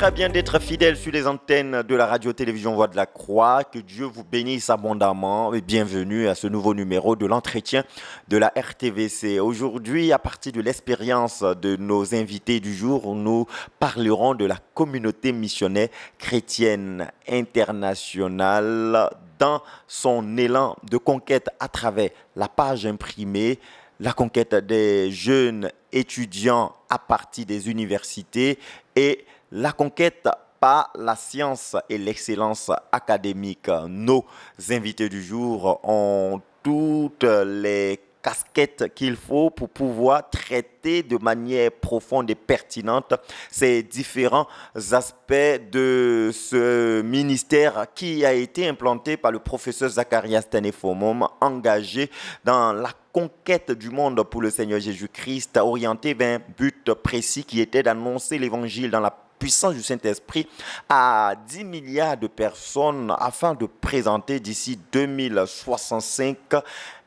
très bien d'être fidèle sur les antennes de la radio-télévision Voix de la Croix. Que Dieu vous bénisse abondamment et bienvenue à ce nouveau numéro de l'entretien de la RTVC. Aujourd'hui, à partir de l'expérience de nos invités du jour, nous parlerons de la communauté missionnaire chrétienne internationale dans son élan de conquête à travers la page imprimée, la conquête des jeunes étudiants à partir des universités et la conquête par la science et l'excellence académique. Nos invités du jour ont toutes les casquettes qu'il faut pour pouvoir traiter de manière profonde et pertinente ces différents aspects de ce ministère qui a été implanté par le professeur Zacharias Tenefomom, engagé dans la conquête du monde pour le Seigneur Jésus-Christ, orienté vers un but précis qui était d'annoncer l'évangile dans la puissance du Saint-Esprit à 10 milliards de personnes afin de présenter d'ici 2065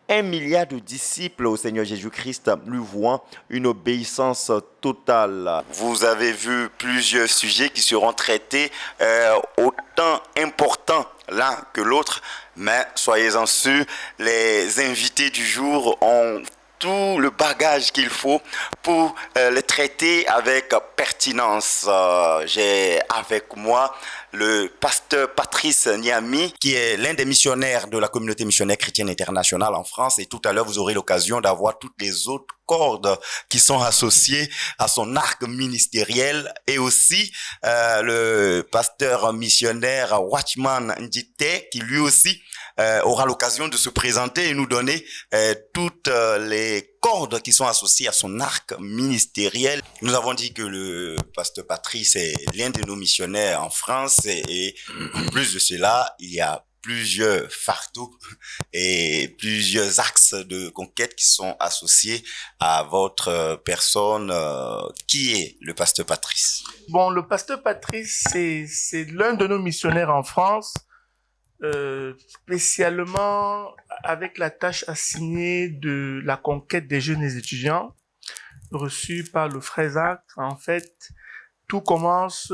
1 milliard de disciples au Seigneur Jésus-Christ, lui vouant une obéissance totale. Vous avez vu plusieurs sujets qui seront traités, autant importants l'un que l'autre, mais soyez-en sûrs, les invités du jour ont tout le bagage qu'il faut pour les traiter avec pertinence. J'ai avec moi le pasteur Patrice Niami, qui est l'un des missionnaires de la communauté missionnaire chrétienne internationale en France. Et tout à l'heure, vous aurez l'occasion d'avoir toutes les autres cordes qui sont associées à son arc ministériel. Et aussi le pasteur missionnaire Watchman Ndjite, qui lui aussi aura l'occasion de se présenter et nous donner toutes les cordes qui sont associées à son arc ministériel. Nous avons dit que le pasteur Patrice est l'un de nos missionnaires en France et en plus de cela, il y a plusieurs fardeaux et plusieurs axes de conquête qui sont associés à votre personne. Qui est le pasteur Patrice? Bon, le pasteur Patrice, c'est l'un de nos missionnaires en France, spécialement avec la tâche assignée de la conquête des jeunes étudiants reçue par le frère Zach. En fait, tout commence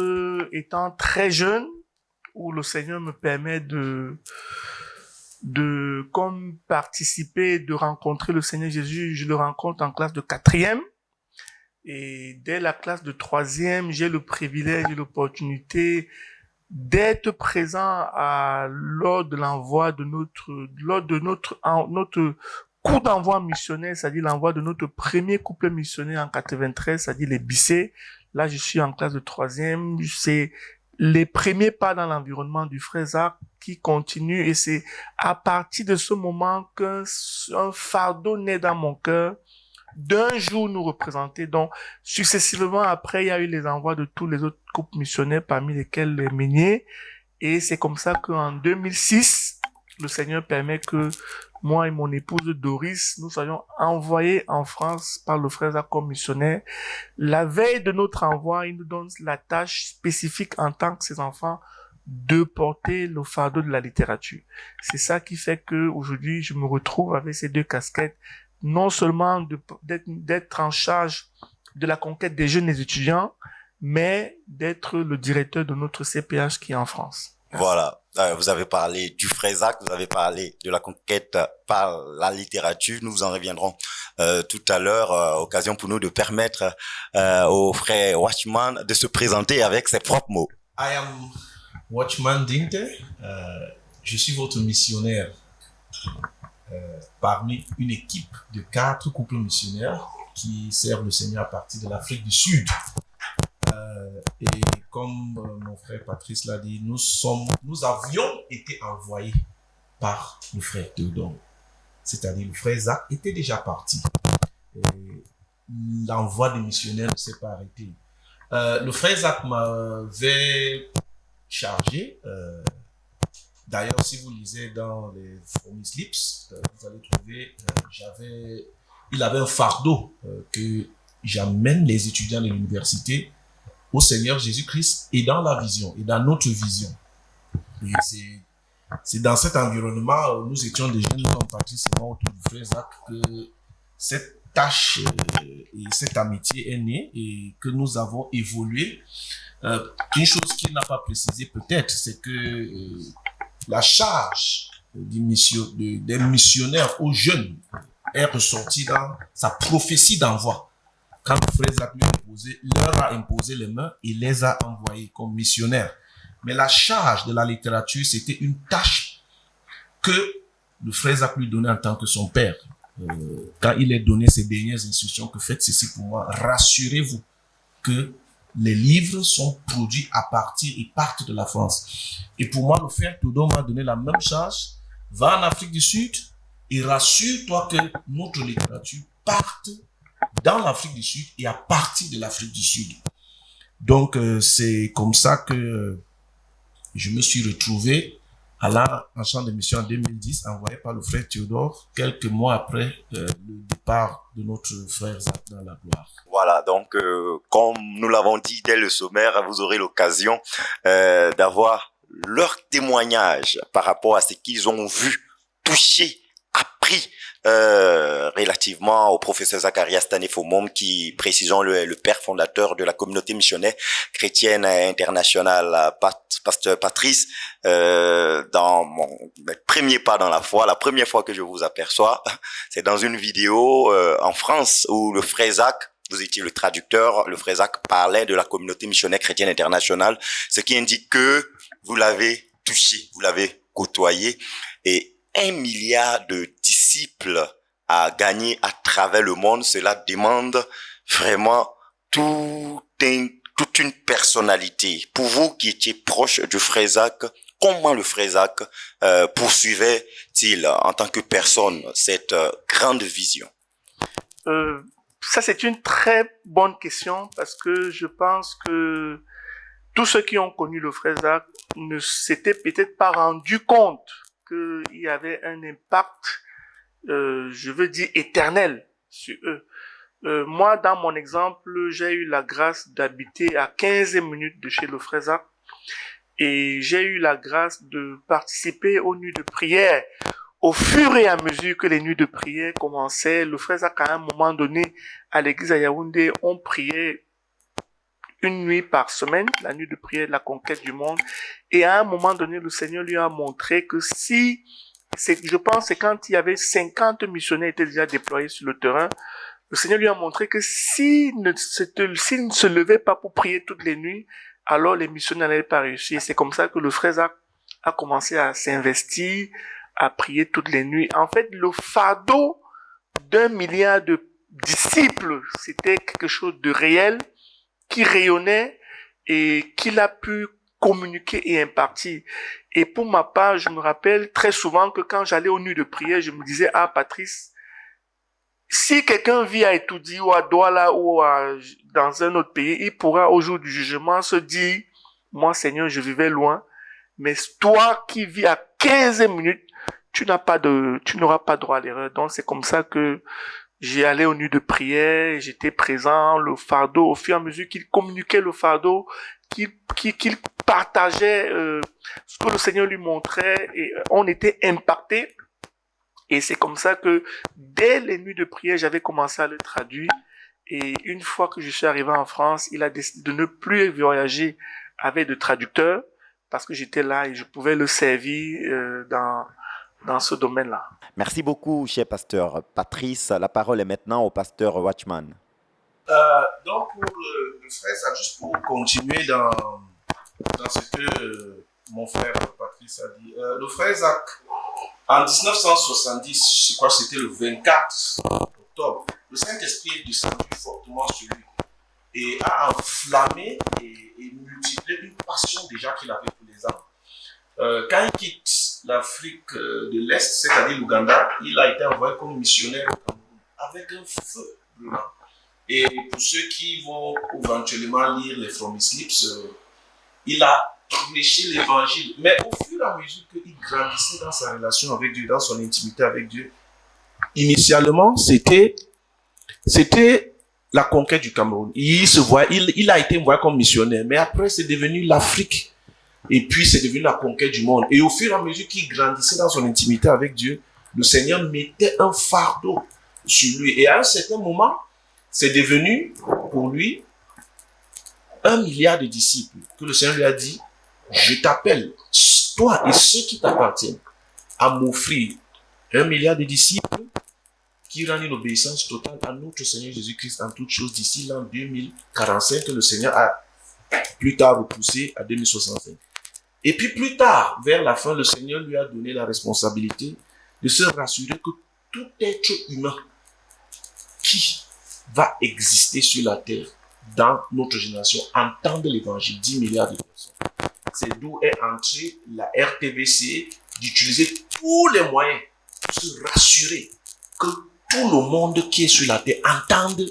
étant très jeune, où le Seigneur me permet de comme participer, de rencontrer le Seigneur Jésus. Je le rencontre en classe de 4e. Et dès la classe de 3e, j'ai le privilège et l'opportunité d'être présent lors de l'envoi de notre coup d'envoi missionnaire, c'est-à-dire l'envoi de notre premier couple missionnaire en 93, c'est-à-dire les Bissé. Là, je suis en classe de 3e. C'est les premiers pas dans l'environnement du frère Zach qui continue, et c'est à partir de ce moment qu'un fardeau naît dans mon cœur d'un jour nous représenter. Donc, successivement, après, il y a eu les envois de tous les autres couples missionnaires, parmi lesquels les Meuniers. Et c'est comme ça qu'en 2006, le Seigneur permet que moi et mon épouse Doris, nous soyons envoyés en France par le frère Zach comme missionnaire. La veille de notre envoi, il nous donne la tâche spécifique en tant que ses enfants de porter le fardeau de la littérature. C'est ça qui fait que aujourd'hui, je me retrouve avec ces deux casquettes, non seulement d'être en charge de la conquête des jeunes étudiants, mais d'être le directeur de notre CPH qui est en France. Voilà, vous avez parlé du frère Zach, vous avez parlé de la conquête par la littérature. Nous vous en reviendrons tout à l'heure. Occasion pour nous de permettre au frère Watchman de se présenter avec ses propres mots. I am Watchman Dinte. Je suis votre missionnaire parmi une équipe de 4 couples missionnaires qui servent le Seigneur à partir de l'Afrique du Sud. Et comme mon frère Patrice l'a dit, nous avions été envoyés par le frère Théodore. C'est-à-dire le frère Zach était déjà parti. Et l'envoi des missionnaires ne s'est pas arrêté. Le frère Zach m'avait chargé. D'ailleurs, si vous lisez dans les From His Lips, vous allez trouver, il avait un fardeau que j'amène les étudiants de l'université au Seigneur Jésus-Christ et dans la vision, et dans notre vision. Et c'est dans cet environnement où nous étions des jeunes comme Patrice et moi autour du frère Zach que cette tâche et cette amitié est née et que nous avons évolué. Une chose qu'il n'a pas précisé peut-être, c'est que la charge des missionnaires aux jeunes est ressortie dans sa prophétie d'envoi. Quand le frère Zach leur a imposé les mains, il les a envoyés comme missionnaires. Mais la charge de la littérature, c'était une tâche que le frère Zach lui donnait en tant que son père. Quand il a donné ses dernières instructions, que faites ceci pour moi, rassurez-vous que les livres sont produits à partir et partent de la France. Et pour moi, le frère Théodore m'a donné la même charge. Va en Afrique du Sud et rassure-toi que notre littérature parte dans l'Afrique du Sud et à partir de l'Afrique du Sud. Donc, c'est comme ça que je me suis retrouvé en champ de mission en 2010, envoyé par le frère Théodore, quelques mois après le départ de notre frère Zach dans la gloire. Voilà, donc comme nous l'avons dit dès le sommaire, vous aurez l'occasion d'avoir leur témoignage par rapport à ce qu'ils ont vu, touché, appris relativement au professeur Zacharias Tanefomom, qui, précisons, le père fondateur de la communauté missionnaire chrétienne internationale, pasteur Patrice, dans mon premier pas dans la foi, la première fois que je vous aperçois, c'est dans une vidéo en France où le frère Zach, vous étiez le traducteur, le frère Zach parlait de la communauté missionnaire chrétienne internationale, ce qui indique que vous l'avez touché, vous l'avez côtoyé, et 1 milliard de disciples à gagner à travers le monde, cela demande vraiment toute une personnalité. Pour vous qui étiez proche du frère Zach, comment le frère Zach poursuivait-il en tant que personne cette grande vision? Ça, c'est une très bonne question parce que je pense que tous ceux qui ont connu le frère Zach ne s'étaient peut-être pas rendus compte qu'il y avait un impact, je veux dire, éternel sur eux. Moi, dans mon exemple, j'ai eu la grâce d'habiter à 15 minutes de chez le frère Zach et j'ai eu la grâce de participer aux nuits de prière. Au fur et à mesure que les nuits de prière commençaient, le frère Zach, à un moment donné, à l'église à Yaoundé, on priait une nuit par semaine, la nuit de prière de la conquête du monde. Et à un moment donné, le Seigneur lui a montré que je pense que quand il y avait 50 missionnaires qui étaient déjà déployés sur le terrain, le Seigneur lui a montré que s'il ne se levait pas pour prier toutes les nuits, alors les missionnaires n'allaient pas réussir. C'est comme ça que le frère Zach a commencé à s'investir, à prier toutes les nuits. En fait, le fardeau d'1 milliard de disciples, c'était quelque chose de réel, qui rayonnait et qu'il a pu communiquer et impartir. Et pour ma part, je me rappelle très souvent que quand j'allais aux nuits de prière, je me disais, ah Patrice, si quelqu'un vit à Etoudi ou à Douala ou dans un autre pays, il pourra au jour du jugement se dire, moi Seigneur, je vivais loin, mais toi qui vis à 15 minutes, tu n'auras pas droit à l'erreur. Donc c'est comme ça que j'ai allé aux nuits de prière, j'étais présent, le fardeau, au fur et à mesure qu'il communiquait le fardeau, qu'il partageait ce que le Seigneur lui montrait, et on était impactés. Et c'est comme ça que dès les nuits de prière, j'avais commencé à le traduire. Et une fois que je suis arrivé en France, il a décidé de ne plus voyager avec de traducteurs, parce que j'étais là et je pouvais le servir dans ce domaine-là. Merci beaucoup, cher pasteur Patrice. La parole est maintenant au pasteur Watchman. Donc, pour le frère Zach, juste pour continuer dans ce que mon frère Patrice a dit, le frère Zach, en 1970, je crois que c'était le 24 octobre, le Saint-Esprit est descendu fortement sur lui et a enflammé et multiplié une passion déjà qu'il avait pour les âmes. Quand il quitte l'Afrique de l'Est, c'est-à-dire l'Ouganda, il a été envoyé comme missionnaire au Cameroun avec un feu brûlant. Et pour ceux qui vont éventuellement lire les From His Lips, il a prêché l'évangile. Mais au fur et à mesure qu'il grandissait dans sa relation avec Dieu, dans son intimité avec Dieu, initialement, c'était la conquête du Cameroun. Il a été envoyé comme missionnaire, mais après, c'est devenu l'Afrique. Et puis, c'est devenu la conquête du monde. Et au fur et à mesure qu'il grandissait dans son intimité avec Dieu, le Seigneur mettait un fardeau sur lui. Et à un certain moment, c'est devenu pour lui 1 milliard de disciples que le Seigneur lui a dit, je t'appelle, toi et ceux qui t'appartiennent, à m'offrir 1 milliard de disciples qui rendent une obéissance totale à notre Seigneur Jésus-Christ en toutes choses d'ici l'an 2045 que le Seigneur a plus tard repoussé à 2065. Et puis plus tard, vers la fin, le Seigneur lui a donné la responsabilité de se rassurer que tout être humain qui va exister sur la terre dans notre génération entende l'évangile, 10 milliards de personnes. C'est d'où est entrée la RTVC d'utiliser tous les moyens pour se rassurer que tout le monde qui est sur la terre entende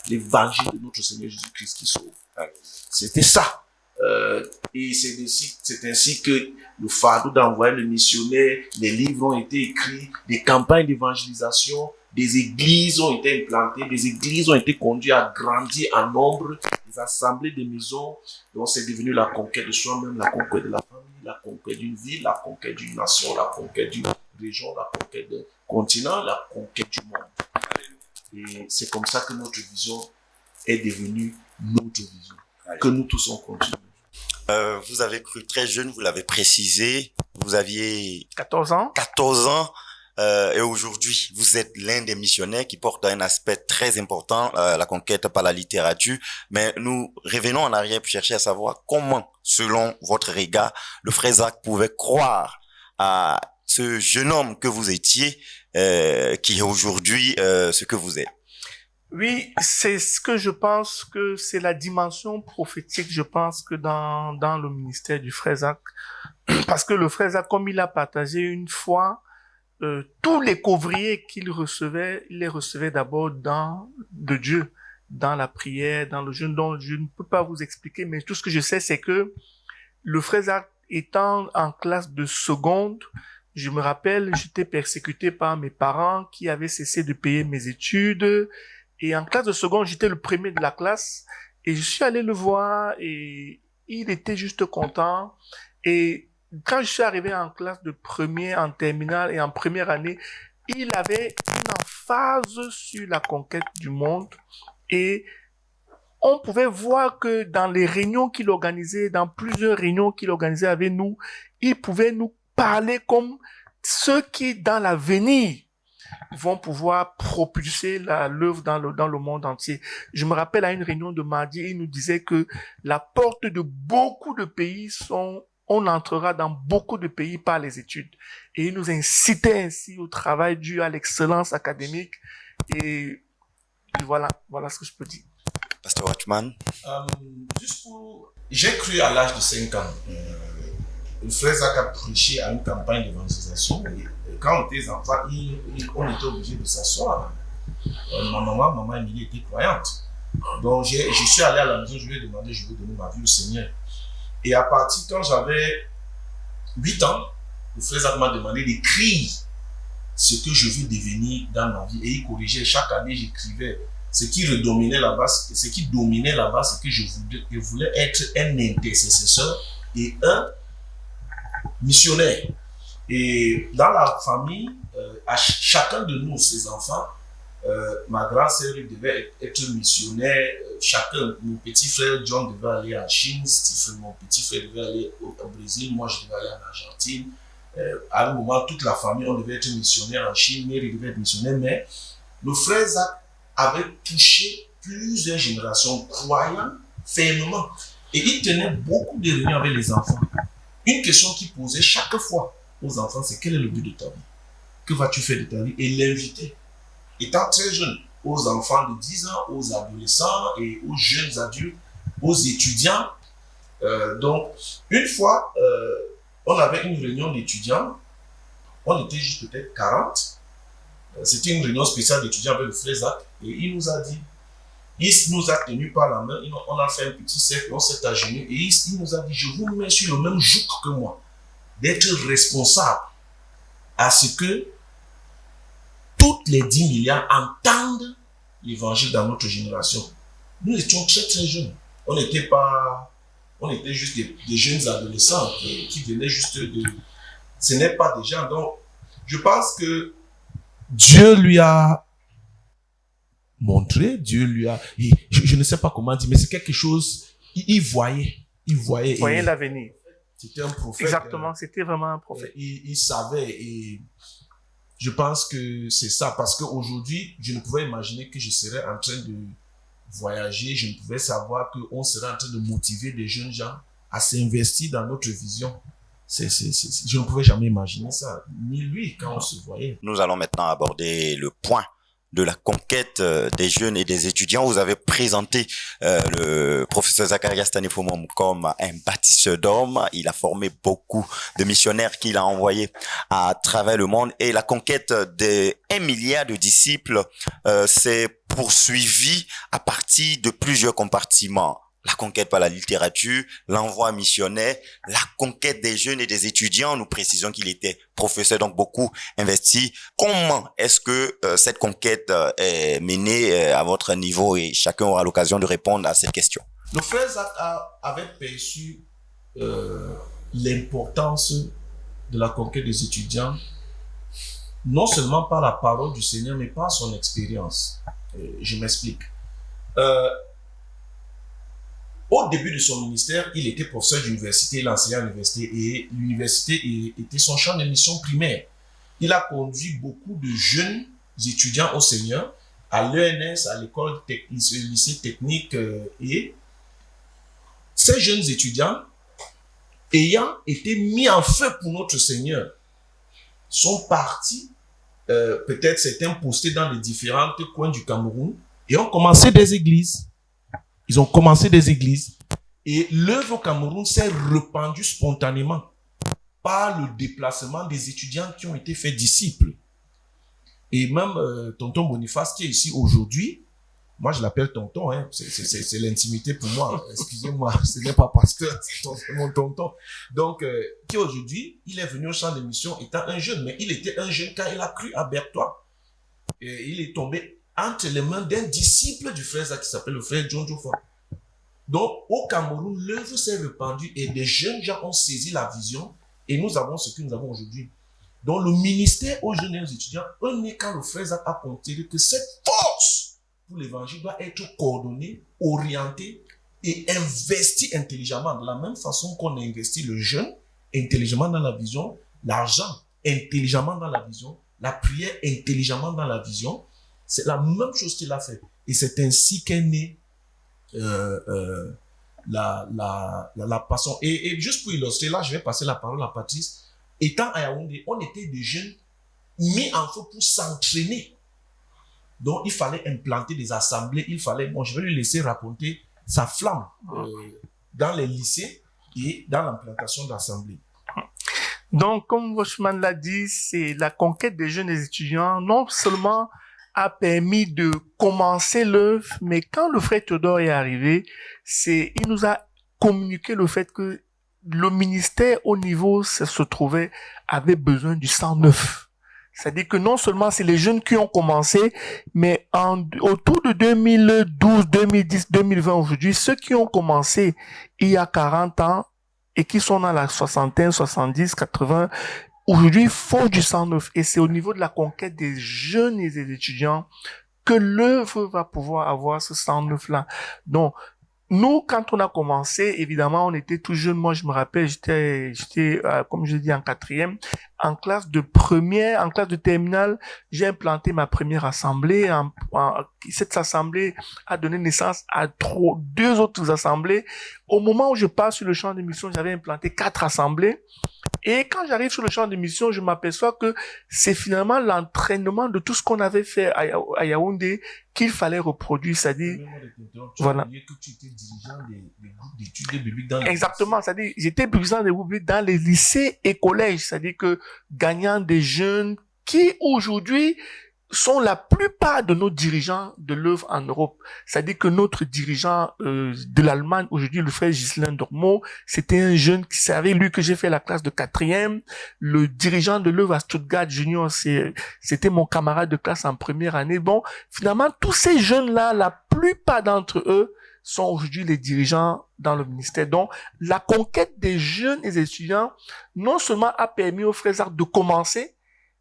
l'évangile de notre Seigneur Jésus-Christ qui sauve. C'était ça. Et c'est ainsi que le fardeau d'envoyer le missionnaire, les livres ont été écrits, des campagnes d'évangélisation, des églises ont été implantées, des églises ont été conduites à grandir en nombre, des assemblées de maisons, donc c'est devenu la conquête de soi-même, la conquête de la famille, la conquête d'une ville, la conquête d'une nation, la conquête d'une région, la conquête d'un continent, la conquête du monde. Et c'est comme ça que notre vision est devenue notre vision, que nous tous on continue. Vous avez cru très jeune, vous l'avez précisé, vous aviez 14 ans. 14 ans et aujourd'hui, vous êtes l'un des missionnaires qui porte un aspect très important, la conquête par la littérature. Mais nous revenons en arrière pour chercher à savoir comment, selon votre regard, le frère Zach pouvait croire à ce jeune homme que vous étiez, qui est aujourd'hui ce que vous êtes. Oui, c'est ce que je pense que c'est la dimension prophétique, je pense que dans le ministère du frère Zach. Parce que le frère Zach, comme il a partagé une fois, tous les couvriers qu'il recevait, il les recevait d'abord de Dieu, dans la prière, dans le jeûne, dont je ne peux pas vous expliquer, mais tout ce que je sais, c'est que le frère Zach, étant en classe de seconde, je me rappelle, j'étais persécuté par mes parents qui avaient cessé de payer mes études. Et en classe de seconde, j'étais le premier de la classe. Et je suis allé le voir et il était juste content. Et quand je suis arrivé en classe de premier, en terminale et en première année, il avait une emphase sur la conquête du monde. Et on pouvait voir que dans les réunions qu'il organisait, dans plusieurs réunions qu'il organisait avec nous, il pouvait nous parler comme ceux qui, dans l'avenir, vont pouvoir propulser l'œuvre dans le monde entier. Je me rappelle à une réunion de mardi, il nous disait que la porte de beaucoup de pays on entrera dans beaucoup de pays par les études. Et il nous incitait ainsi au travail dû à l'excellence académique. Et voilà ce que je peux dire. Pasteur Watchman. J'ai cru à l'âge de 5 ans. Le frère Zach a prêché à une campagne d'évangélisation. Et quand on était enfants, on était obligé de s'asseoir. Ma maman Emilie était croyante. Donc je suis allé à la maison, je lui ai demandé, je veux donner ma vie au Seigneur. Et à partir, quand j'avais 8 ans, le frère Zach m'a demandé d'écrire ce que je veux devenir dans ma vie. Et il corrigeait, chaque année j'écrivais ce qui dominait là-bas, c'est que je voulais être un intercesseur et un missionnaire. Et dans la famille, à chacun de nous, ses enfants, ma grande sœur devait être missionnaire. Chacun, mon petit frère John devait aller en Chine, Stephen, mon petit frère devait aller au Brésil, moi je devais aller en Argentine. À un moment, toute la famille, on devait être missionnaire en Chine, Mary devait être missionnaire, mais le frère Zach avait touché plusieurs générations croyant fermement. Et il tenait beaucoup de réunions avec les enfants. Une question qu'il posait chaque fois aux enfants, c'est quel est le but de ta vie? Que vas-tu faire de ta vie? Et l'inviter, étant très jeune, aux enfants de 10 ans, aux adolescents et aux jeunes adultes, aux étudiants. Donc, une fois, on avait une réunion d'étudiants. On était juste peut-être 40. C'était une réunion spéciale d'étudiants avec le frère Zach. Et il nous a dit, il nous a tenus par la main, on a fait un petit cercle, on s'est agenouillé et il nous a dit, je vous mets sur le même joug que moi, d'être responsable à ce que toutes les 10 milliards entendent l'évangile dans notre génération. Nous étions très très jeunes. On était juste des jeunes adolescents qui venaient juste de... Ce n'est pas des gens. Donc, je pense que Dieu lui a montré, Dieu lui a... Je ne sais pas comment dire, mais c'est quelque chose... Il voyait. Il voyait l'avenir. C'était un prophète. Exactement, c'était vraiment un prophète. Il savait, et je pense que c'est ça, parce qu'aujourd'hui, je ne pouvais imaginer que je serais en train de voyager, je ne pouvais savoir qu'on serait en train de motiver des jeunes gens à s'investir dans notre vision. Je ne pouvais jamais imaginer ça, ni lui quand on se voyait. Nous allons maintenant aborder le point de la conquête des jeunes et des étudiants. Vous avez présenté le professeur Zacharias Tanefomom comme un bâtisseur d'hommes. Il a formé beaucoup de missionnaires qu'il a envoyés à travers le monde. Et la conquête des 1 milliard de disciples s'est poursuivie à partir de plusieurs compartiments. La conquête par la littérature, l'envoi missionnaire, la conquête des jeunes et des étudiants. Nous précisons qu'il était professeur, donc beaucoup investi. Comment est-ce que cette conquête est menée à votre niveau, et chacun aura l'occasion de répondre à cette question. Le frère Zach avait perçu l'importance de la conquête des étudiants, non seulement par la parole du Seigneur, mais par son expérience. Je m'explique. Au début de son ministère, il était professeur d'université, il enseignait à l'université, et l'université était son champ de mission primaire. Il a conduit beaucoup de jeunes étudiants au Seigneur, à l'ENS, à l'école, lycée technique, et ces jeunes étudiants, ayant été mis en feu pour notre Seigneur, sont partis, peut-être certains postés dans les différents coins du Cameroun, et ont commencé des églises. Ils ont commencé des églises, et l'œuvre au Cameroun s'est répandue spontanément par le déplacement des étudiants qui ont été faits disciples. Et même tonton Boniface qui est ici aujourd'hui, moi je l'appelle tonton, hein, c'est l'intimité pour moi, excusez-moi, ce n'est pas pasteur, c'est mon tonton. Donc, qui aujourd'hui, il est venu au champ de mission étant un jeune, mais il était un jeune quand il a cru à Berthois. Et il est tombé entre les mains d'un disciple du frère Zach qui s'appelle le frère John Jofa. Donc, au Cameroun, l'œuvre s'est répandue et des jeunes gens ont saisi la vision, et nous avons ce que nous avons aujourd'hui. Donc, le ministère aux jeunes et aux étudiants, un est quand le frère Zach a considéré que cette force pour l'évangile doit être coordonnée, orientée et investie intelligemment. De la même façon qu'on investit le jeune intelligemment dans la vision, l'argent intelligemment dans la vision, la prière intelligemment dans la vision. C'est la même chose qu'il a fait. Et c'est ainsi qu'est née la passion. Et juste pour illustrer, là, je vais passer la parole à Patrice. Étant à Yaoundé, on était des jeunes mis en feu pour s'entraîner. Donc, il fallait implanter des assemblées. Je vais lui laisser raconter sa flamme dans les lycées et dans l'implantation d'assemblées. Donc, comme Washman l'a dit, c'est la conquête des jeunes et des étudiants, non seulement a permis de commencer l'œuvre, mais quand le frère Théodore est arrivé, il nous a communiqué le fait que le ministère au niveau se trouvait, avait besoin du sang neuf. C'est-à-dire que non seulement c'est les jeunes qui ont commencé, mais autour de 2012, 2010, 2020 aujourd'hui, ceux qui ont commencé il y a 40 ans et qui sont dans la soixantaine, 70, 80, aujourd'hui, il faut du sang neuf. Et c'est au niveau de la conquête des jeunes et des étudiants que l'œuvre va pouvoir avoir ce sang neuf-là. Donc, nous, quand on a commencé, évidemment, on était tout jeunes. Moi, je me rappelle, j'étais, comme je dis, en 4e, en classe de première, en classe de terminale, j'ai implanté ma première assemblée. Cette assemblée a donné naissance à 2 autres assemblées. Au moment où je passe sur le champ de mission, j'avais implanté 4 assemblées. Et quand j'arrive sur le champ de mission, je m'aperçois que c'est finalement l'entraînement de tout ce qu'on avait fait à Yaoundé qu'il fallait reproduire, c'est-à-dire, voilà. Que tu étais dirigeant des groupes d'études bibliques dans les Exactement, c'est-à-dire, j'étais dirigeant des groupes bibliques dans les lycées et collèges, c'est-à-dire que gagnant des jeunes qui aujourd'hui sont la plupart de nos dirigeants de l'œuvre en Europe. C'est-à-dire que notre dirigeant de l'Allemagne, aujourd'hui, le frère Ghislain Dormeau, c'était un jeune qui savait, lui, que j'ai fait la classe de 4e. Le dirigeant de l'œuvre à Stuttgart Junior, c'était mon camarade de classe en première année. Bon, finalement, tous ces jeunes-là, la plupart d'entre eux sont aujourd'hui les dirigeants dans le ministère. Donc, la conquête des jeunes et des étudiants, non seulement a permis aux frères Zach de commencer,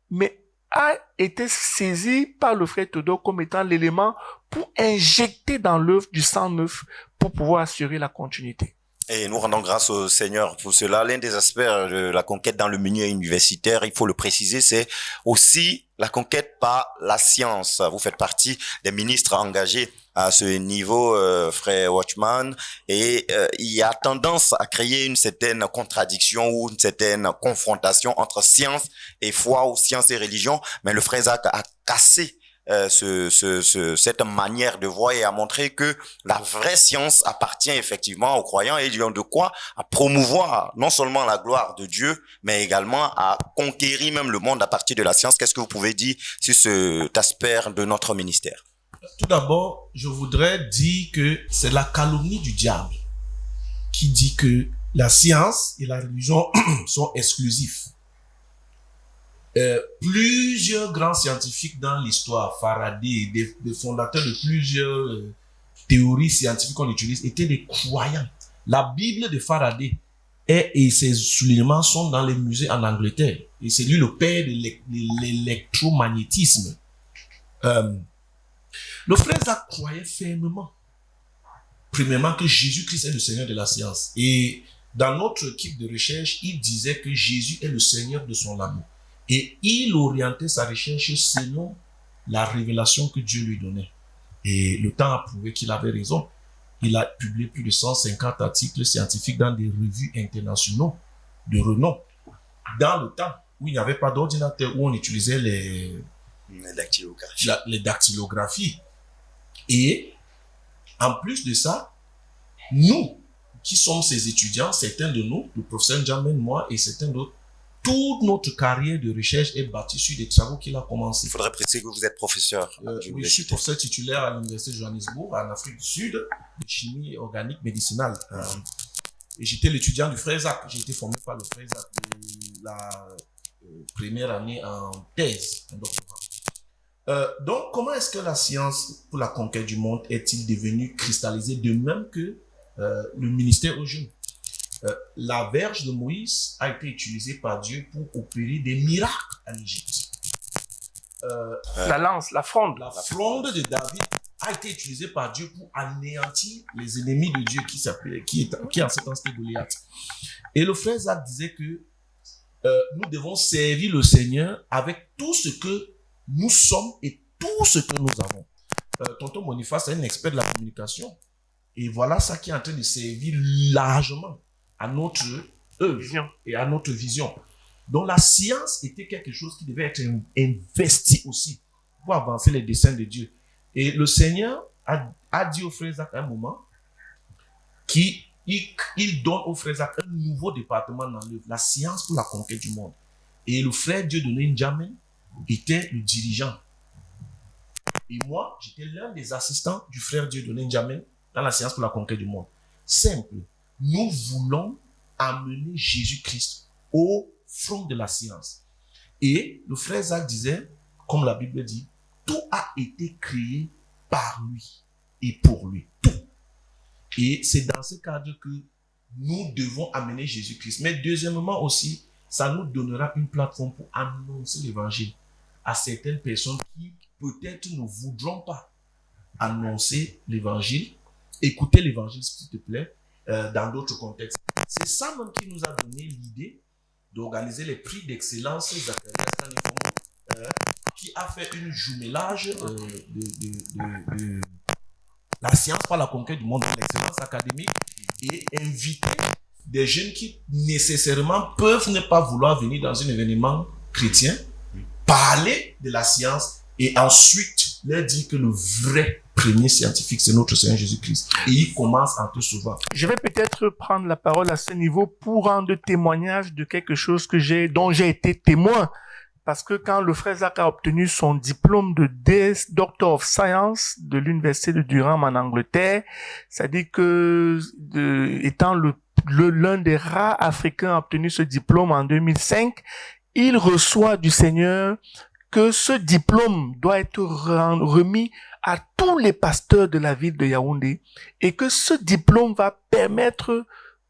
mais a été saisi par le frère Théodore comme étant l'élément pour injecter dans l'œuvre du sang neuf pour pouvoir assurer la continuité. Et nous rendons grâce au Seigneur pour cela. L'un des aspects de la conquête dans le milieu universitaire, il faut le préciser, c'est aussi la conquête par la science. Vous faites partie des ministres engagés à ce niveau, frère Watchman, et il y a tendance à créer une certaine contradiction ou une certaine confrontation entre science et foi ou science et religion, mais le frère Zach a cassé cette manière de voir et à montrer que la vraie science appartient effectivement aux croyants et ils ont de quoi à promouvoir non seulement la gloire de Dieu, mais également à conquérir même le monde à partir de la science. Qu'est-ce que vous pouvez dire sur cet aspect de notre ministère? Tout d'abord, je voudrais dire que c'est la calomnie du diable qui dit que la science et la religion sont exclusifs. Plusieurs grands scientifiques dans l'histoire, Faraday, des fondateurs de plusieurs théories scientifiques qu'on utilise, étaient des croyants. La Bible de Faraday et ses soulignements sont dans les musées en Angleterre. Et c'est lui le père de l'électromagnétisme. Le frère Zach croyait fermement, premièrement, que Jésus-Christ est le Seigneur de la science. Et dans notre équipe de recherche, il disait que Jésus est le Seigneur de son amour. Et il orientait sa recherche selon la révélation que Dieu lui donnait. Et le temps a prouvé qu'il avait raison. Il a publié plus de 150 articles scientifiques dans des revues internationaux de renom. Dans le temps où il n'y avait pas d'ordinateur, où on utilisait les dactylographies. Et en plus de ça, nous, qui sommes ses étudiants, certains de nous, le professeur Njamin, moi et certains d'autres, toute notre carrière de recherche est bâtie sur des travaux qu'il a commencés. Il faudrait préciser que vous êtes professeur. Oui, je suis professeur titulaire à l'Université de Johannesburg, en Afrique du Sud, de chimie organique médicinale. Et j'étais l'étudiant du frère Zach. J'ai été formé par le frère Zach la première année en thèse, en doctorat. Donc, comment est-ce que la science pour la conquête du monde est-il devenue cristallisée de même que le ministère aux jeunes? La verge de Moïse a été utilisée par Dieu pour opérer des miracles en Égypte. La lance, la fronde. La fronde de David a été utilisée par Dieu pour anéantir les ennemis de Dieu qui en ce temps c'était Goliath. Et le frère Zach disait que nous devons servir le Seigneur avec tout ce que nous sommes et tout ce que nous avons. Tonton Boniface est un expert de la communication. Et voilà ça qui est en train de servir largement à notre œuvre et à notre vision. Donc la science était quelque chose qui devait être investi aussi pour avancer les desseins de Dieu. Et le Seigneur a dit au frère Zach à un moment qu'il donne au frère Zach un nouveau département dans l'œuvre, la science pour la conquête du monde. Et le frère Dieudonné Njamin était le dirigeant. Et moi, j'étais l'un des assistants du frère Dieudonné Njamin dans la science pour la conquête du monde. Simple. Nous voulons amener Jésus-Christ au front de la science. Et le frère Zach disait, comme la Bible dit, tout a été créé par lui et pour lui. Tout. Et c'est dans ce cadre que nous devons amener Jésus-Christ. Mais deuxièmement aussi, ça nous donnera une plateforme pour annoncer l'évangile à certaines personnes qui peut-être ne voudront pas annoncer l'évangile, écouter l'évangile s'il te plaît, dans d'autres contextes. C'est ça même qui nous a donné l'idée d'organiser les prix d'excellence qui a fait un jumelage de la science par la conquête du monde, de l'excellence académique, et inviter des jeunes qui nécessairement peuvent ne pas vouloir venir dans un événement chrétien, parler de la science et ensuite leur dire que le vrai premier scientifique, c'est notre Seigneur Jésus-Christ. Et il commence en te sauvant. Je vais peut-être prendre la parole à ce niveau pour rendre témoignage de quelque chose dont j'ai été témoin. Parce que quand le frère Zach a obtenu son diplôme de Doctor of Science de l'Université de Durham en Angleterre, ça dit que, étant l'un des rares Africains à obtenir ce diplôme en 2005, il reçoit du Seigneur que ce diplôme doit être remis à tous les pasteurs de la ville de Yaoundé et que ce diplôme va permettre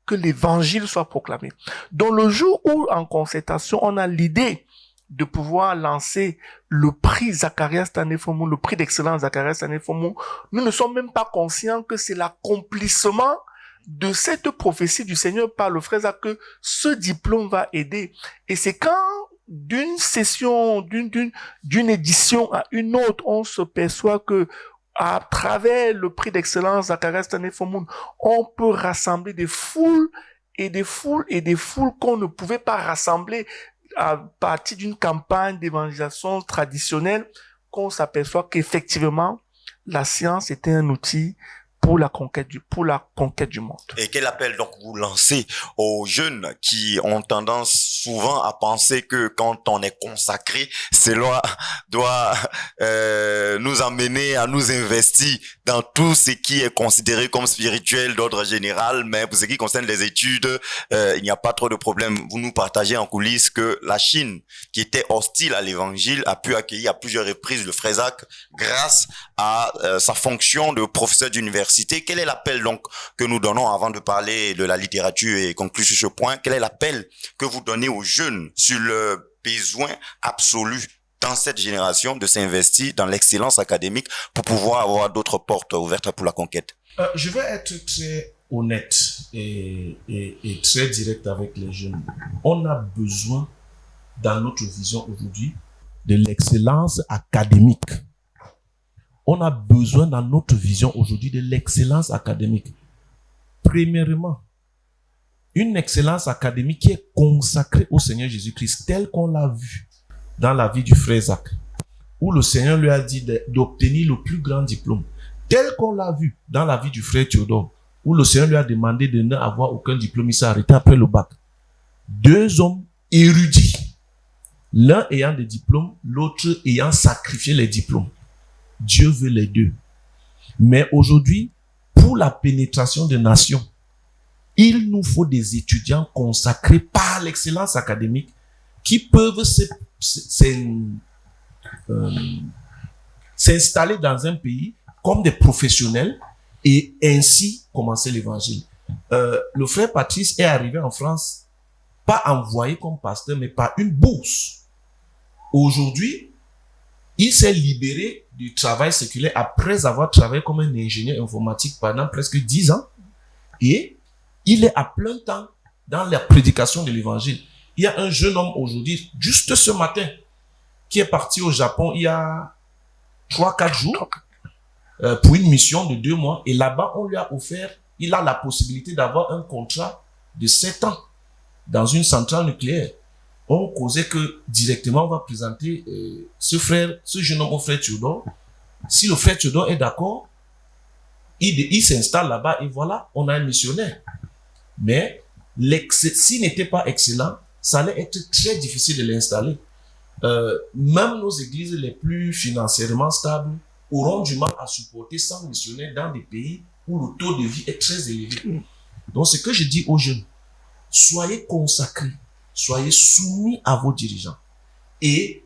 que l'évangile soit proclamé. Donc le jour où, en concertation, on a l'idée de pouvoir lancer le prix Zacharias Tanefomo, le prix d'excellence Zacharias Tanefomo, nous ne sommes même pas conscients que c'est l'accomplissement de cette prophétie du Seigneur par le frère Zach que ce diplôme va aider. Et c'est quand d'une session, d'une édition à une autre, on se perçoit que à travers le prix d'excellence Zacharias Tanefomo, on peut rassembler des foules et des foules et des foules qu'on ne pouvait pas rassembler à partir d'une campagne d'évangélisation traditionnelle, qu'on s'aperçoit qu'effectivement, la science était un outil pour la conquête du monde. Et quel appel donc vous lancez aux jeunes qui ont tendance souvent à penser que quand on est consacré, cela doit nous amener à nous investir dans tout ce qui est considéré comme spirituel d'ordre général, mais pour ce qui concerne les études, il n'y a pas trop de problème. Vous nous partagez en coulisses que la Chine, qui était hostile à l'évangile, a pu accueillir à plusieurs reprises le frère Zach grâce à sa fonction de professeur d'université. Quel est l'appel donc que nous donnons avant de parler de la littérature et conclure sur ce point? Quel est l'appel que vous donnez aux jeunes sur le besoin absolu dans cette génération de s'investir dans l'excellence académique pour pouvoir avoir d'autres portes ouvertes pour la conquête? Je vais être très honnête et très direct avec les jeunes. On a besoin, dans notre vision aujourd'hui, de l'excellence académique. On a besoin dans notre vision aujourd'hui de l'excellence académique. Premièrement, une excellence académique qui est consacrée au Seigneur Jésus-Christ, tel qu'on l'a vu dans la vie du frère Zach, où le Seigneur lui a dit d'obtenir le plus grand diplôme, tel qu'on l'a vu dans la vie du frère Théodore, où le Seigneur lui a demandé de n'avoir aucun diplôme, il s'est arrêté après le bac. Deux hommes érudits, l'un ayant des diplômes, l'autre ayant sacrifié les diplômes. Dieu veut les deux. Mais aujourd'hui, pour la pénétration des nations, il nous faut des étudiants consacrés par l'excellence académique qui peuvent s'installer dans un pays comme des professionnels et ainsi commencer l'évangile. Le frère Patrice est arrivé en France, pas envoyé comme pasteur, mais par une bourse. Aujourd'hui, il s'est libéré du travail séculaire après avoir travaillé comme un ingénieur informatique pendant presque 10 ans. Et il est à plein temps dans la prédication de l'évangile. Il y a un jeune homme aujourd'hui, juste ce matin, qui est parti au Japon il y a 3-4 jours pour une mission de 2 mois. Et là-bas, on lui a offert, il a la possibilité d'avoir un contrat de 7 ans dans une centrale nucléaire. On causait que directement on va présenter ce jeune homme au frère Théodore. Si le frère Théodore est d'accord, il s'installe là-bas et voilà, on a un missionnaire. Mais s'il n'était pas excellent, ça allait être très difficile de l'installer. Même nos églises les plus financièrement stables auront du mal à supporter 100 missionnaires dans des pays où le taux de vie est très élevé. Donc, ce que je dis aux jeunes, soyez consacrés. Soyez soumis à vos dirigeants et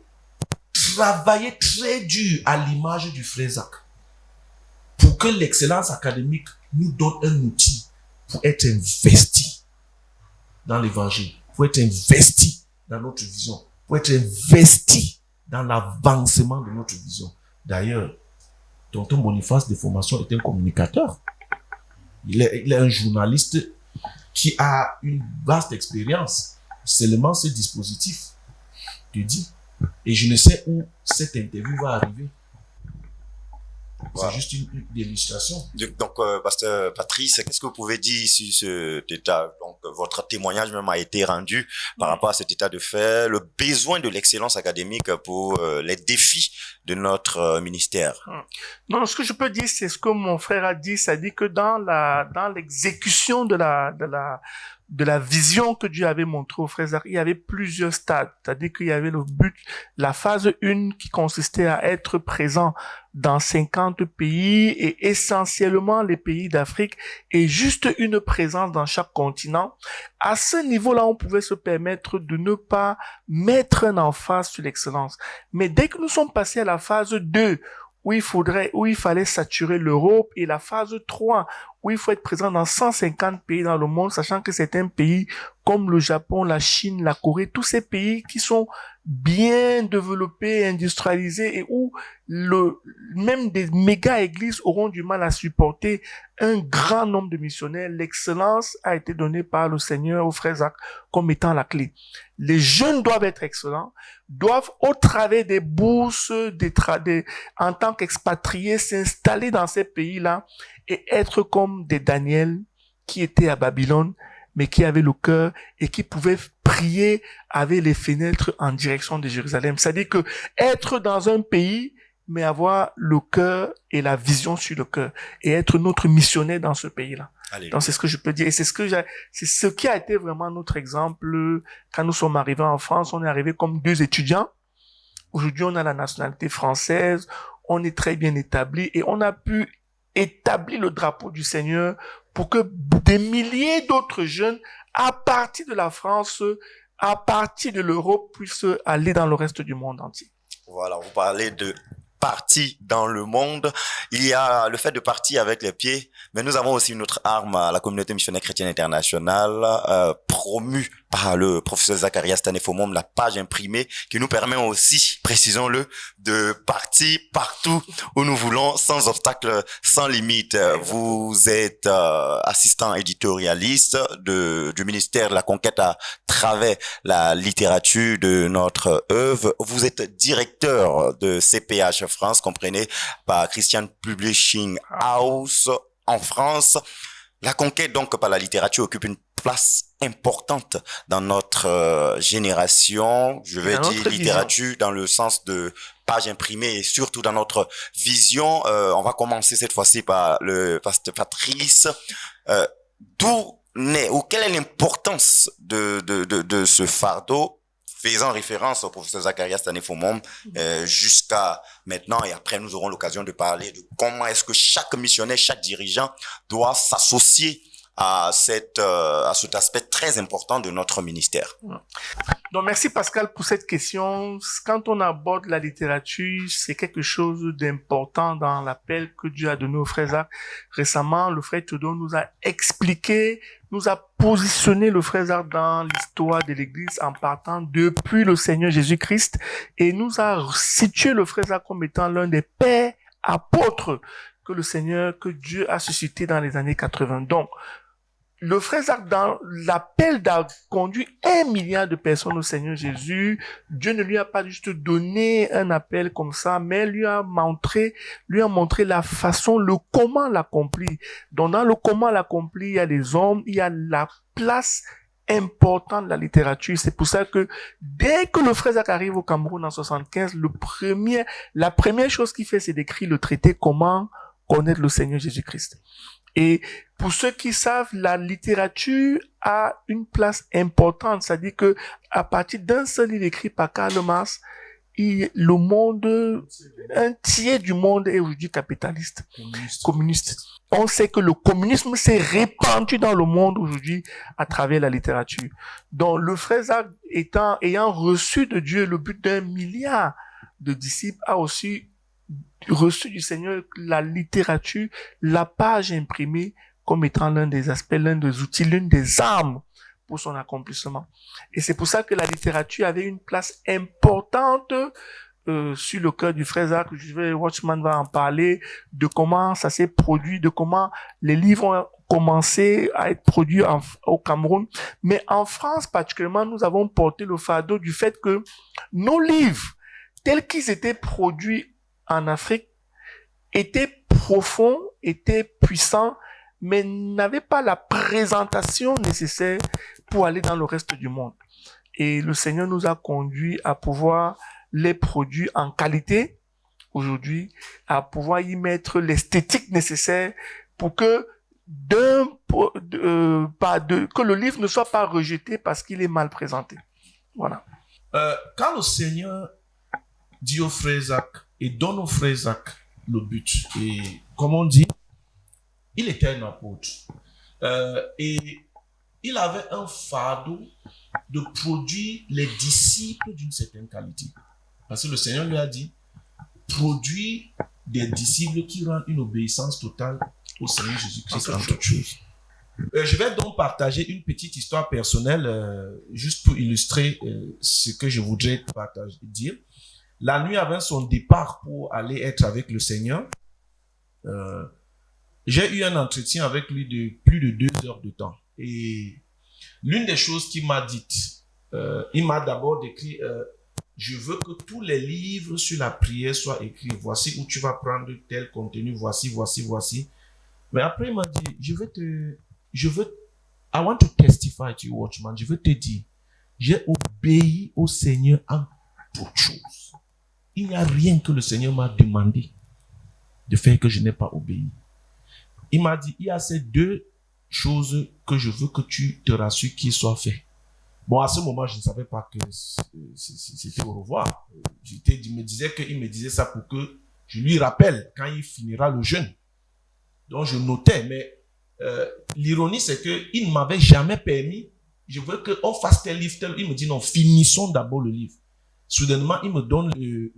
travaillez très dur à l'image du frère Zach pour que l'excellence académique nous donne un outil pour être investi dans l'évangile, pour être investi dans notre vision, pour être investi dans l'avancement de notre vision. D'ailleurs, tonton Boniface de formation est un communicateur. Il est un journaliste qui a une vaste expérience. Seulement ce dispositif te dit. Et je ne sais où cette interview va arriver. C'est juste une illustration. Donc, pasteur Patrice, qu'est-ce que vous pouvez dire sur cet état? Donc, votre témoignage même a été rendu par rapport à cet état de fait, le besoin de l'excellence académique pour les défis de notre ministère. Non, ce que je peux dire, c'est ce que mon frère a dit, c'est-à-dire que dans l'exécution de la vision que Dieu avait montrée au frère Zach, il y avait plusieurs stades. C'est-à-dire qu'il y avait le but, la phase 1 qui consistait à être présent dans 50 pays et essentiellement les pays d'Afrique et juste une présence dans chaque continent. À ce niveau-là, on pouvait se permettre de ne pas mettre un emphase sur l'excellence. Mais dès que nous sommes passés à la phase 2, où il fallait saturer l'Europe, et la phase 3, où il faut être présent dans 150 pays dans le monde, sachant que certains pays comme le Japon, la Chine, la Corée, tous ces pays qui sont bien développés, industrialisés et où même des méga églises auront du mal à supporter un grand nombre de missionnaires. L'excellence a été donnée par le Seigneur au frère Zach comme étant la clé. Les jeunes doivent être excellents, doivent au travers des bourses, en tant qu'expatriés, s'installer dans ces pays-là et être comme des Daniel qui étaient à Babylone, mais qui avaient le cœur et qui pouvaient prier avec les fenêtres en direction de Jérusalem. C'est-à-dire que être dans un pays, mais avoir le cœur et la vision sur le cœur et être notre missionnaire dans ce pays-là. Alléluia. Donc c'est ce que je peux dire et c'est ce qui a été vraiment notre exemple quand nous sommes arrivés en France. On est arrivés comme 2 étudiants. Aujourd'hui, on a la nationalité française, on est très bien établi et on a pu établir le drapeau du Seigneur pour que des milliers d'autres jeunes, à partir de la France, à partir de l'Europe, puissent aller dans le reste du monde entier. Voilà, vous parlez de partie dans le monde. Il y a le fait de partir avec les pieds, mais nous avons aussi une autre arme à la communauté missionnaire chrétienne internationale, promue par le professeur Zacharias Tanefomom, la page imprimée, qui nous permet aussi, précisons-le, de partir partout où nous voulons, sans obstacle, sans limite. Vous êtes assistant éditorialiste du ministère de la Conquête à travers la littérature de notre œuvre. Vous êtes directeur de CPH France, comprenez, par Christian Publishing House en France. La conquête, donc, par la littérature occupe une place importante dans notre génération. Je vais dire littérature vision. Dans le sens de page imprimée et surtout dans notre vision. On va commencer cette fois-ci par le pasteur Patrice. D'où naît ou quelle est l'importance de ce fardeau, faisant référence au professeur Zacharias Tanefomom jusqu'à maintenant, et après nous aurons l'occasion de parler de comment est-ce que chaque missionnaire, chaque dirigeant doit s'associer à cet aspect très important de notre ministère. Donc merci Pascal pour cette question. Quand on aborde la littérature, c'est quelque chose d'important dans l'appel que Dieu a donné au frère Zach. Récemment, le frère Théodore nous a expliqué, nous a positionné le frère Zach dans l'histoire de l'Église en partant depuis le Seigneur Jésus-Christ et nous a situé le frère Zach comme étant l'un des pères apôtres que Dieu a suscité dans les années 80. Donc, le frère Zach, dans l'appel d'a conduit 1 milliard de personnes au Seigneur Jésus. Dieu ne lui a pas juste donné un appel comme ça, mais lui a montré la façon, le comment l'accomplir. Donc, dans le comment l'accomplir, il y a les hommes, il y a la place importante de la littérature. C'est pour ça que dès que le frère Zach arrive au Cameroun en 75, la première chose qu'il fait, c'est d'écrire le traité Comment connaître le Seigneur Jésus-Christ. Et pour ceux qui savent, la littérature a une place importante, c'est-à-dire que à partir d'un seul livre écrit par Karl Marx, le monde, un tiers du monde est aujourd'hui capitaliste, communiste. On sait que le communisme s'est répandu dans le monde aujourd'hui à travers la littérature. Donc le frère Zach ayant reçu de Dieu le but d'1 milliard de disciples, a aussi reçu du Seigneur la littérature, la page imprimée comme étant l'un des aspects, l'un des outils, l'une des armes pour son accomplissement. Et c'est pour ça que la littérature avait une place importante sur le cœur du frère Zach. Watchman va en parler de comment ça s'est produit, de comment les livres ont commencé à être produits au Cameroun. Mais en France particulièrement, nous avons porté le fardeau du fait que nos livres, tels qu'ils étaient produits en Afrique, étaient profonds, étaient puissants, mais n'avaient pas la présentation nécessaire pour aller dans le reste du monde. Et le Seigneur nous a conduits à pouvoir les produire en qualité, aujourd'hui, à pouvoir y mettre l'esthétique nécessaire pour que que le livre ne soit pas rejeté parce qu'il est mal présenté. Voilà. Quand le Seigneur dit au frère Zach et donne au frère Zach le but, et comme on dit, il était un apôtre, et il avait un fardeau de produire les disciples d'une certaine qualité, parce que le Seigneur lui a dit produire des disciples qui rendent une obéissance totale au Seigneur Jésus-Christ en toutes choses. Je vais donc partager une petite histoire personnelle, juste pour illustrer ce que je voudrais dire. La nuit avant son départ pour aller être avec le Seigneur, j'ai eu un entretien avec lui de plus de 2 heures de temps. Et l'une des choses qu'il m'a dites, il m'a d'abord décrit, je veux que tous les livres sur la prière soient écrits. Voici où tu vas prendre tel contenu, voici. Mais après, il m'a dit, I want to testify to you, Watchman. Je veux te dire, j'ai obéi au Seigneur en toutes choses. Il n'y a rien que le Seigneur m'a demandé de faire que je n'ai pas obéi. Il m'a dit, il y a ces 2 choses que je veux que tu te rassures qu'ils soient faits. Bon, à ce moment, je ne savais pas que c'était au revoir. Il me disait ça pour que je lui rappelle quand il finira le jeûne. Donc, je notais, mais l'ironie, c'est qu'il ne m'avait jamais permis, je veux qu'on fasse tel livre, il me dit non, finissons d'abord le livre. Soudainement, il me donne le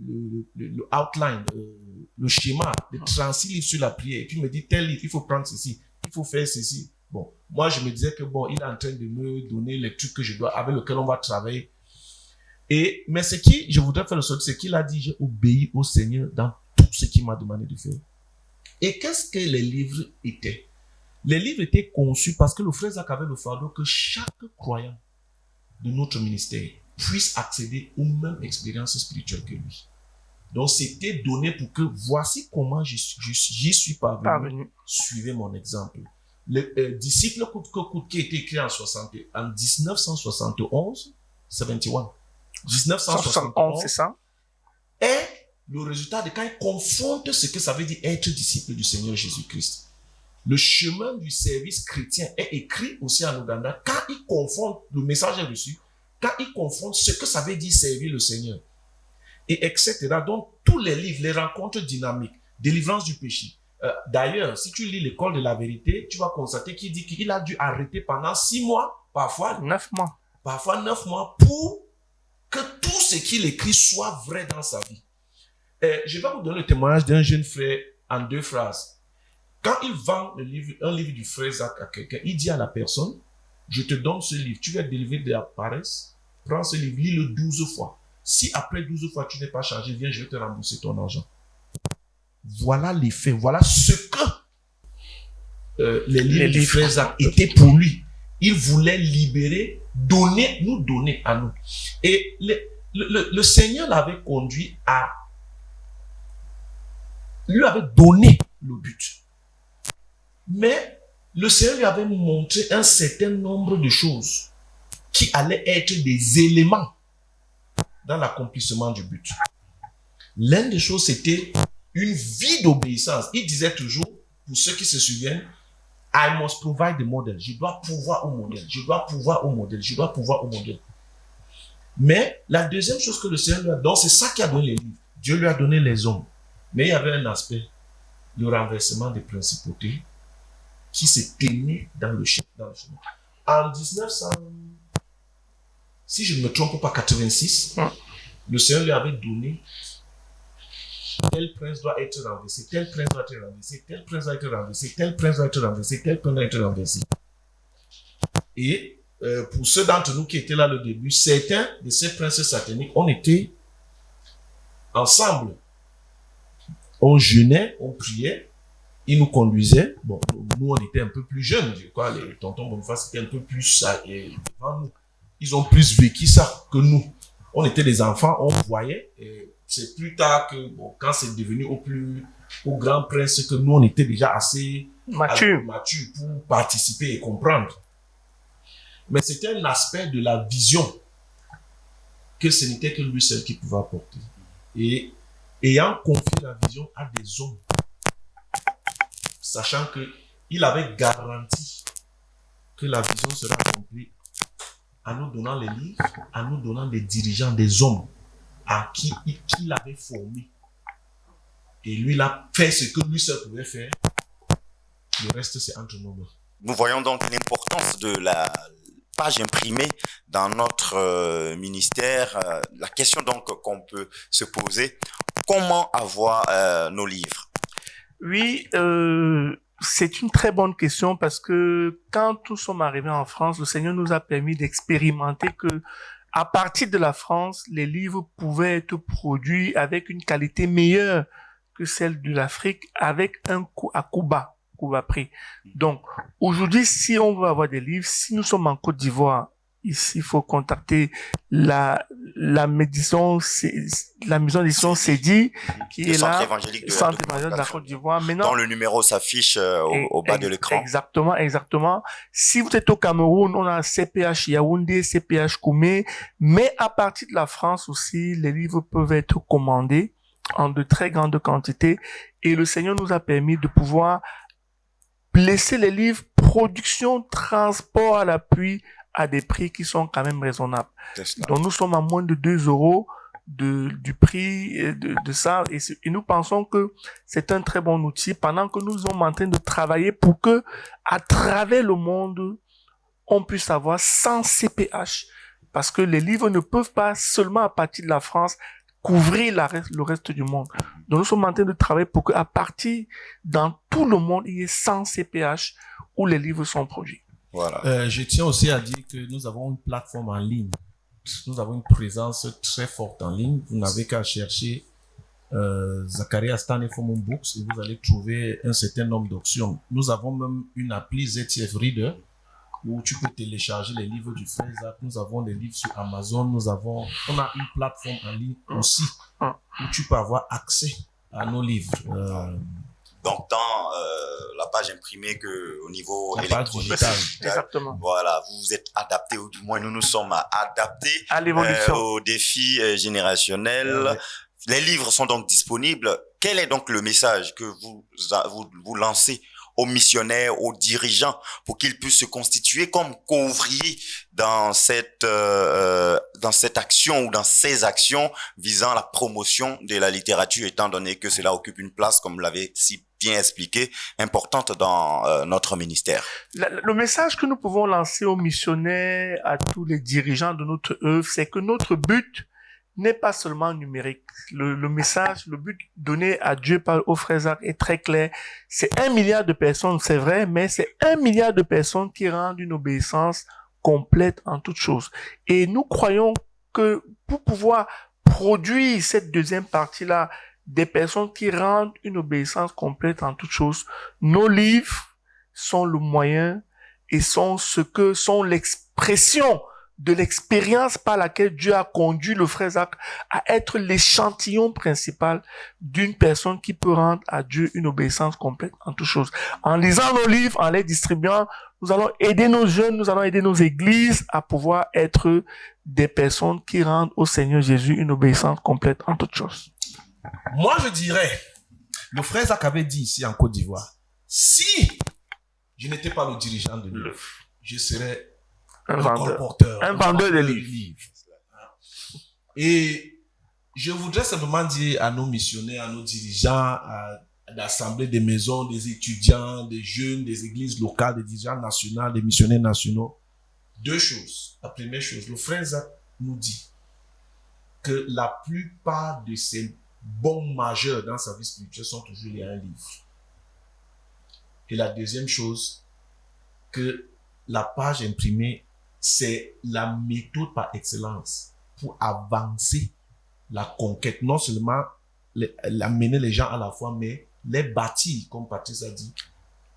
outline, le schéma de 36 livres sur la prière. Et puis, il me dit, tel livre, il faut prendre ceci, il faut faire ceci. Bon, moi, je me disais que bon, il est en train de me donner les trucs que je dois, avec lesquels on va travailler. Mais je voudrais faire le sortir, c'est qu'il a dit, j'ai obéi au Seigneur dans tout ce qu'il m'a demandé de faire. Et qu'est-ce que les livres étaient? Les livres étaient conçus parce que le frère Zach avait le fardeau que chaque croyant de notre ministère puisse accéder aux mêmes expériences spirituelles que lui. Donc, c'était donné pour que voici comment j'y suis parvenu. Suivez mon exemple. Le disciple coûte que coûte qui a été écrit en 1971, 1971, c'est ça. Est le résultat de quand il confronte ce que ça veut dire être disciple du Seigneur Jésus-Christ. Le chemin du service chrétien est écrit aussi en Ouganda quand il confronte, le message est reçu, quand il confronte ce que ça veut dire servir le Seigneur. Et etc. Donc, tous les livres, les rencontres dynamiques, délivrance du péché. D'ailleurs, si tu lis l'école de la vérité, tu vas constater qu'il dit qu'il a dû arrêter pendant 6 mois, parfois 9 mois. Parfois 9 mois pour que tout ce qu'il écrit soit vrai dans sa vie. Je vais vous donner le témoignage d'un jeune frère en 2 phrases. Quand il vend un livre du frère Zach à quelqu'un, il dit à la personne, je te donne ce livre, tu vas être délivré de la paresse, prends ce livre, lis-le 12 fois. Si après 12 fois tu n'es pas changé, viens, je vais te rembourser ton argent. Voilà les faits, voilà ce que les livres du frère Zach étaient pour lui. Il voulait libérer, nous donner à nous. Et le Seigneur l'avait conduit lui avait donné le but. Mais le Seigneur lui avait montré un certain nombre de choses qui allaient être des éléments dans l'accomplissement du but. L'une des choses, c'était une vie d'obéissance. Il disait toujours, pour ceux qui se souviennent, I must provide the model. Je dois pouvoir au modèle. Je dois pouvoir au modèle. Je dois pouvoir au modèle. Mais la deuxième chose que le Seigneur lui a donné, c'est ça qui a donné les livres. Dieu lui a donné les hommes. Mais il y avait un aspect, le renversement des principautés qui se tenait dans le chemin. En 1900, si je ne me trompe pas, 86, le Seigneur lui avait donné tel prince doit être renversé, tel prince doit être renversé, tel prince doit être renversé, tel prince doit être renversé, tel prince doit être renversé. Et pour ceux d'entre nous qui étaient là au début, certains de ces princes sataniques, on était ensemble. On jeûnait, on priait, ils nous conduisaient. Bon, nous, on était un peu plus jeunes. Je crois, les tontons Boniface étaient un peu plus devant nous. Ils ont plus vécu ça que nous. On était des enfants, on voyait. Et c'est plus tard que, bon, quand c'est devenu au grand prince, que nous, on était déjà assez mature pour participer et comprendre. Mais c'était un aspect de la vision que ce n'était que lui seul qui pouvait apporter. Et ayant confié la vision à des hommes, sachant qu'il avait garanti que la vision sera accomplie en nous donnant les livres, en nous donnant des dirigeants, des hommes à qui il avait formé. Et lui, il a fait ce que lui seul pouvait faire. Le reste, c'est entre nos mains. Nous voyons donc l'importance de la page imprimée dans notre ministère. La question donc qu'on peut se poser, comment avoir nos livres? Oui, C'est une très bonne question parce que quand nous sommes arrivés en France, le Seigneur nous a permis d'expérimenter que à partir de la France, les livres pouvaient être produits avec une qualité meilleure que celle de l'Afrique avec un coût à coût bas prix. Donc, aujourd'hui, si on veut avoir des livres, si nous sommes en Côte d'Ivoire, ici, il faut contacter la maison d'édition Cédi, qui Le est centre là, évangélique centre évangélique de la Côte d'Ivoire. Maintenant, dont le numéro s'affiche au bas de l'écran. Exactement. Si vous êtes au Cameroun, on a CPH Yaoundé, CPH Koumé, mais à partir de la France aussi, les livres peuvent être commandés en de très grandes quantités et le Seigneur nous a permis de pouvoir laisser les livres production, transport à l'appui à des prix qui sont quand même raisonnables. Donc nous sommes à moins de 2 euros du prix de ça et nous pensons que c'est un très bon outil pendant que nous sommes en train de travailler pour que à travers le monde on puisse avoir 100 CPH parce que les livres ne peuvent pas seulement à partir de la France couvrir le reste du monde. Donc nous sommes en train de travailler pour qu'à partir dans tout le monde il y ait 100 CPH où les livres sont produits. Voilà. Je tiens aussi à dire que nous avons une plateforme en ligne. Nous avons une présence très forte en ligne. Vous n'avez qu'à chercher Zacharias Stanley Fomon Books et vous allez trouver un certain nombre d'options. Nous avons même une appli ZTF Reader où tu peux télécharger les livres du Frère Zach. Nous avons des livres sur Amazon. On a une plateforme en ligne aussi où tu peux avoir accès à nos livres. Donc, tant la page imprimée que au niveau électronique. Exactement. Voilà, vous vous êtes adapté, ou du moins nous nous sommes adaptés à l'évolution, aux défis générationnels. Les livres sont donc disponibles. Quel est donc le message que vous lancez aux missionnaires, aux dirigeants, pour qu'ils puissent se constituer comme co-ouvriers dans cette action ou dans ces actions visant la promotion de la littérature, étant donné que cela occupe une place, comme vous l'avez si bien expliqué, importante dans notre ministère. Le message que nous pouvons lancer aux missionnaires, à tous les dirigeants de notre œuvre, c'est que notre but n'est pas seulement numérique. Le message, le but donné à Dieu par au frère Zach est très clair. C'est 1 milliard de personnes, c'est vrai, mais c'est 1 milliard de personnes qui rendent une obéissance complète en toutes choses. Et nous croyons que pour pouvoir produire cette deuxième partie-là, des personnes qui rendent une obéissance complète en toutes choses, nos livres sont le moyen et sont l'expression de l'expérience par laquelle Dieu a conduit le frère Zach à être l'échantillon principal d'une personne qui peut rendre à Dieu une obéissance complète en toutes choses. En lisant nos livres, en les distribuant, nous allons aider nos jeunes, nous allons aider nos églises à pouvoir être des personnes qui rendent au Seigneur Jésus une obéissance complète en toutes choses. Moi, je dirais, le frère Zach avait dit ici en Côte d'Ivoire, si je n'étais pas le dirigeant de livres, je serais un vendeur de livres. Et je voudrais simplement dire à nos missionnaires, à nos dirigeants, à l'Assemblée des maisons, des étudiants, des jeunes, des églises locales, des dirigeants nationaux, des missionnaires nationaux, 2 choses. La première chose, le frère Zach nous dit que la plupart de ces bons majeurs dans sa vie spirituelle sont toujours liés à un livre. Et la deuxième chose, que la page imprimée, c'est la méthode par excellence pour avancer la conquête. Non seulement amener les gens à la foi, mais les bâtir, comme Patrice a dit,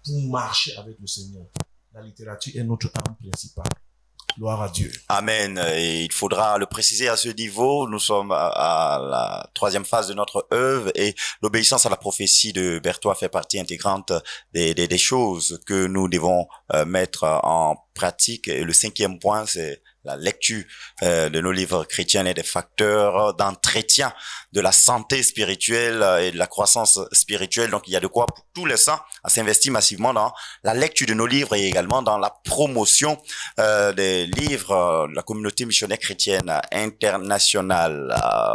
pour marcher avec le Seigneur. La littérature est notre arme principale. Gloire à Dieu. Amen. Et il faudra le préciser à ce niveau. Nous sommes à la 3e phase de notre œuvre et l'obéissance à la prophétie de Berthoud fait partie intégrante des choses que nous devons mettre en pratique. Et le 5e point, c'est la lecture de nos livres chrétiens est des facteurs d'entretien de la santé spirituelle et de la croissance spirituelle. Donc, il y a de quoi pour tous les saints à s'investir massivement dans la lecture de nos livres et également dans la promotion des livres de la communauté missionnaire chrétienne internationale.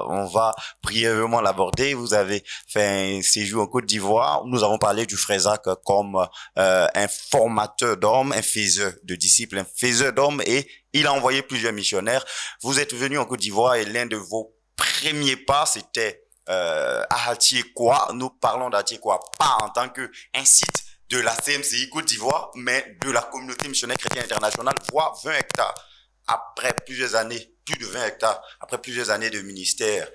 On va brièvement l'aborder. Vous avez fait un séjour en Côte d'Ivoire. Nous avons parlé du frère Zach comme un formateur d'hommes, un faiseur de disciples, un faiseur d'hommes, et il a envoyé plusieurs missionnaires. Vous êtes venu en Côte d'Ivoire et l'un de vos premiers pas, c'était à Atiekwa. Nous parlons d'Atiekwa pas en tant qu'un site de la CMCI Côte d'Ivoire, mais de la communauté missionnaire chrétienne internationale, voire 20 hectares. Après plusieurs années, plus de 20 hectares, après plusieurs années de ministère,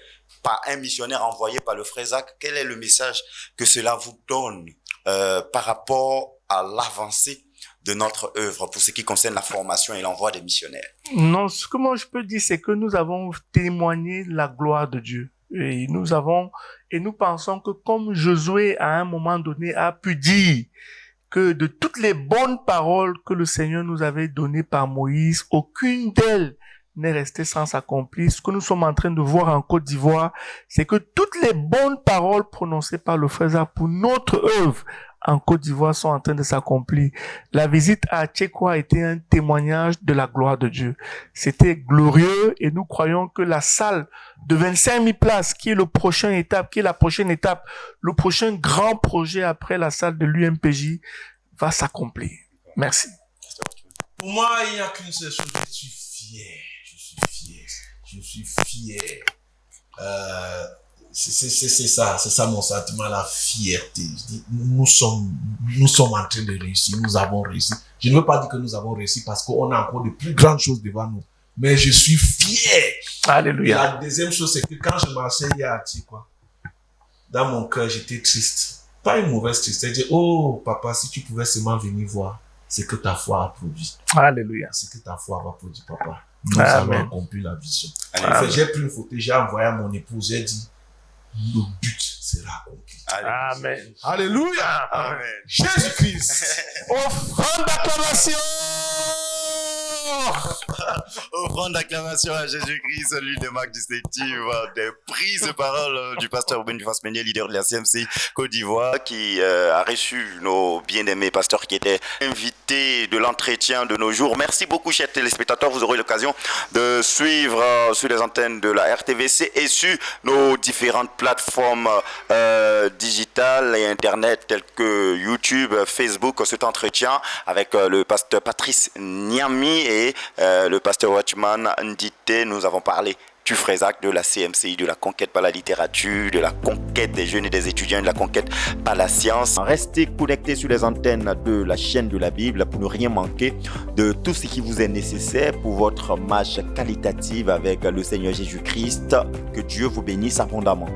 par un missionnaire envoyé par le frère Zach, quel est le message que cela vous donne par rapport à l'avancée de notre œuvre pour ce qui concerne la formation et l'envoi des missionnaires? Non, ce que moi je peux dire, c'est que nous avons témoigné la gloire de Dieu. Et nous pensons que comme Josué, à un moment donné, a pu dire que de toutes les bonnes paroles que le Seigneur nous avait données par Moïse, aucune d'elles n'est restée sans s'accomplir. Ce que nous sommes en train de voir en Côte d'Ivoire, c'est que toutes les bonnes paroles prononcées par le frère Zach pour notre œuvre en Côte d'Ivoire sont en train de s'accomplir. La visite à Tchekwa a été un témoignage de la gloire de Dieu. C'était glorieux et nous croyons que la salle de 25 000 places, qui est la prochaine étape, le prochain grand projet après la salle de l'UMPJ, va s'accomplir. Merci. Pour moi, il n'y a qu'une seule chose, je suis fier. C'est ça mon sentiment, la fierté. Je dis, nous sommes en train de réussir, nous avons réussi. Je ne veux pas dire que nous avons réussi parce qu'on a encore de plus grandes choses devant nous. Mais je suis fier. Alléluia. Et la deuxième chose, c'est que quand je marchais hier à Tchekwa, dans mon cœur, j'étais triste. Pas une mauvaise tristesse. Je dis, oh papa, si tu pouvais seulement venir voir ce que ta foi a produit. Alléluia. Ce que ta foi va produire, papa. Nous allons accomplir la vision. En fait, j'ai pris une photo, j'ai envoyé à mon épouse, j'ai dit, le but sera accompli. Amen. Alléluia. Amen. Jésus-Christ. Offrande d'acclamation. Offrande d'acclamation à Jésus-Christ, celui de Marc distinctive, des prises de parole du pasteur Boniface Meunier, leader de la CMCI Côte d'Ivoire, qui a reçu nos bien-aimés pasteurs qui étaient invités de l'entretien de nos jours. Merci beaucoup, chers téléspectateurs. Vous aurez l'occasion de suivre sur les antennes de la RTVC et sur nos différentes plateformes digitales et Internet telles que YouTube, Facebook, cet entretien avec le pasteur Patrice Niami et le pasteur Watchman Ndité. Nous avons parlé du frère Zach, de la CMCI, de la conquête par la littérature, de la conquête des jeunes et des étudiants, de la conquête par la science. Restez connectés sur les antennes de la chaîne de la Bible pour ne rien manquer de tout ce qui vous est nécessaire pour votre marche qualitative avec le Seigneur Jésus-Christ. Que Dieu vous bénisse abondamment.